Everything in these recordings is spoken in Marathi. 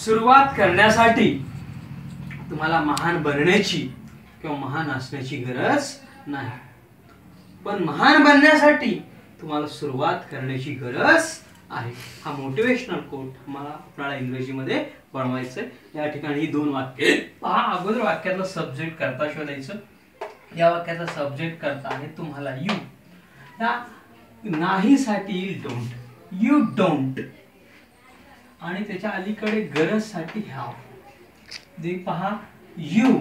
सुरुवात करण्यासाठी तुम्हाला महान बनण्याची किंवा महान असण्याची गरज नाही, पण महान बनण्यासाठी तुम्हाला सुरुवात करण्याची गरज आहे. हा मोटिवेशनल कोट मला आपल्याला इंग्रजीमध्ये बनवायचं आहे. या ठिकाणी ही दोन वाक्य पहा. अगोदर वाक्यातला सब्जेक्ट करता शोधायचं. या वाक्याचा सब्जेक्ट करता आहे तुम्हाला यू. या नाही साठी डोंट, यू डोंट, आणि त्याच्या अलीकडे गरज साठी हॅव. दे पहा यू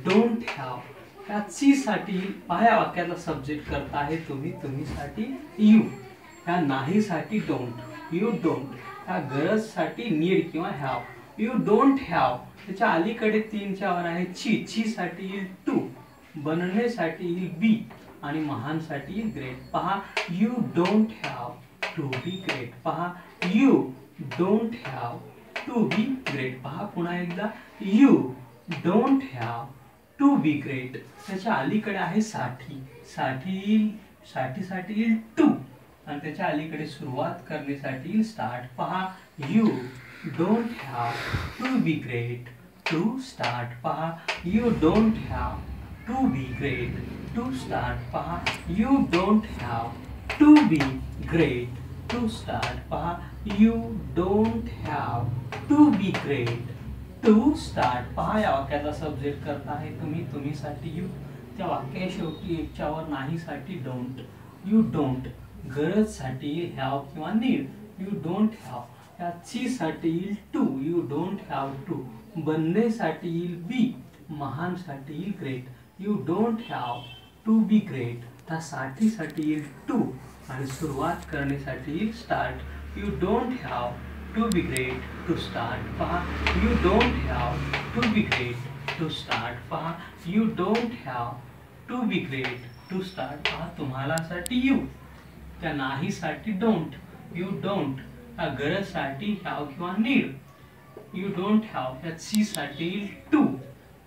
डोंट हॅव. या ची साठी पहा या वाक्यातला सब्जेक्ट करता आहे तुम्ही, तुम्ही साठी यू. या नाही साठी डोंट, यू डोंट. या गरज साठी नीड किंवा हॅव, यू डोंट हॅव. त्याच्या अलीकडे तीनच्या वर आहे ची. ची साठी येईल टू, बनण्यासाठी येईल बी, आणि महान साठी येईल ग्रेट. पहा you don't have to be great. पहा you don't have to be great. पहा पुन्हा एकदा you don't have to be great. त्याच्या अलीकडे आहे साठी. साठी येईल, साठी येईल टू, आणि त्याच्या अलीकडे सुरुवात करण्यासाठी येईल स्टार्ट. पहा you don't have to be great to start. पहा you don't have to be great to start. पहा you don't have to be great to start. पहा you don't have to be great to start. पहा या वाक्याचा सब्जेक्ट करता आहे तुम्ही, तुम्ही साठी यू. त्या वाक्या शेवटी एकच्या वर नाही साठी डोंट, यू डोंट. गरज साठी हॅव किंवा नीड, यू डोंट हॅव. या ची साठी येईल to, you don't have to. बनण्यासाठी येईल बी, महान साठी येईल great, you don't have to be great. त्या साठी येईल टू, आणि सुरुवात करण्यासाठी येईल start. You don't have to be great to start. पहा you don't have to be great to start. पहा you don't have to be great to start. पहा तुम्हाला साठी यू. त्या नाही साठी डोंट, यू डोंट. त्या गरज साठी हॅव किंवा नीड, यू डोंट हॅव. त्या सी साठी येईल टू,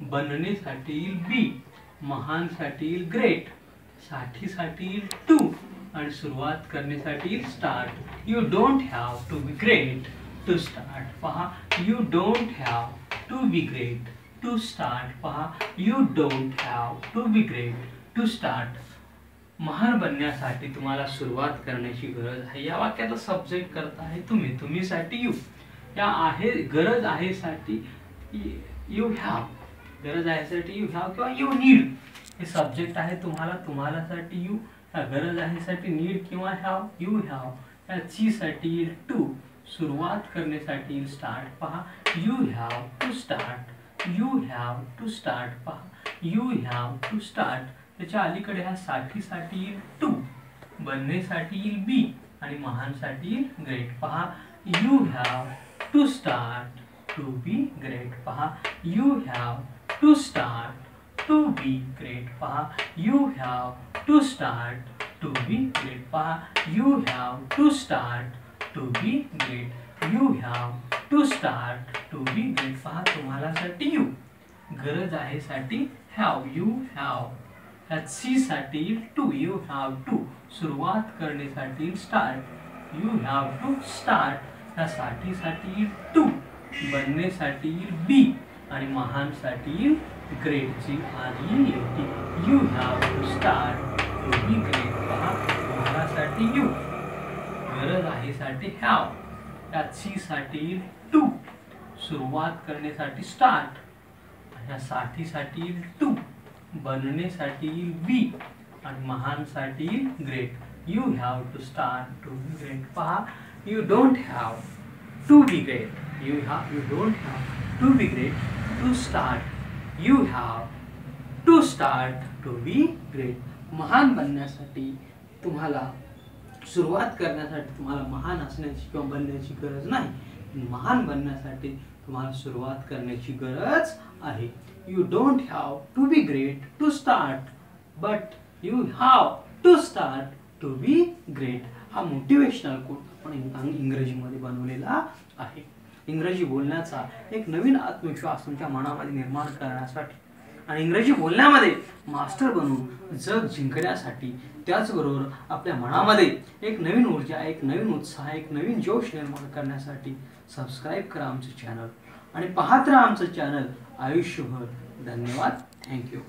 बनण्यासाठी येईल बी, महान साठी येईल ग्रेट, साठी येईल टू, आणि सुरुवात करण्यासाठी येईल start. You don't have to be great to start. पहा you don't have to be great to start. पहा you don't have to be great to start. महान बनण्यासाठी तुम्हाला सुरुवात करण्याची गरज आहे. या वाक्याचा सब्जेक्ट करता आहे तुम्ही, तुम्ही साठी यू. या आहे गरज आहे साठी यू हॅव, गरज आहे साठी यू हॅव किंवा यू नीड. हे सब्जेक्ट आहे तुम्हाला, तुम्हाला साठी यू. या गरज आहे साठी नीड किंवा हॅव, यू हॅव. या ची साठी येईल टू, सुरुवात करण्यासाठी येईल स्टार्ट. पहा you have to start, you have to start. पहा यू हॅव टू स्टार्ट. त्याच्या अलीकडे ह्या साठी येईल टू, बनण्यासाठी येईल बी, आणि महान साठी येईल ग्रेट. पहा you have to start to be great. पहा you have to start to be great. पहा you have to start to be great. पहा you have to start to be great, you have to start to be great. पहा तुम्हाला साठी यू. गरज आहे साठी हॅव, यू हॅव. या सी साठी टू, यू हॅव टू. सुरुवात करण्यासाठी start, you have to start. या साठी टू, बनण्यासाठी बी, आणि महान साठी ग्रेट, ची आली येते. You have to start to be great. पहा तुम्हाला साठी यू. गरज आहे साठी हॅव. या ची साठी टू, सुरुवात करण्यासाठी स्टार्ट. या साठी टू, बनण्यासाठी बी, आणि महान साठी great, you have to start to be great. पहा you don't have to be great, you don't have to be great to start, you have to start to be great. महान बनण्यासाठी तुम्हाला सुरुवात करण्यासाठी तुम्हाला महान असण्याची किंवा बनण्याची गरज नाही. महान बनण्यासाठी तुम्हाला सुरुवात करण्याची गरज आहे. You don't have to be great to start, but you have to start to be great. हा मोटिवेशनल कोट आपण इंग्रजीमध्ये बनवलेला आहे. इंग्रजी बोलण्याचा एक नवीन आत्मविश्वास तुमच्या मनामध्ये निर्माण करण्यासाठी आणि इंग्रजी बोलण्यामध्ये मास्टर बनून जग जिंकण्यासाठी, त्याचबरोबर आपल्या मनामध्ये एक नवीन ऊर्जा, एक नवीन उत्साह, एक नवीन जोश निर्माण करण्यासाठी सबस्क्राईब करा आमचं चॅनल आणि पाहत राहा आमचं चॅनल आयुष्यभर. धन्यवाद. थँक्यू.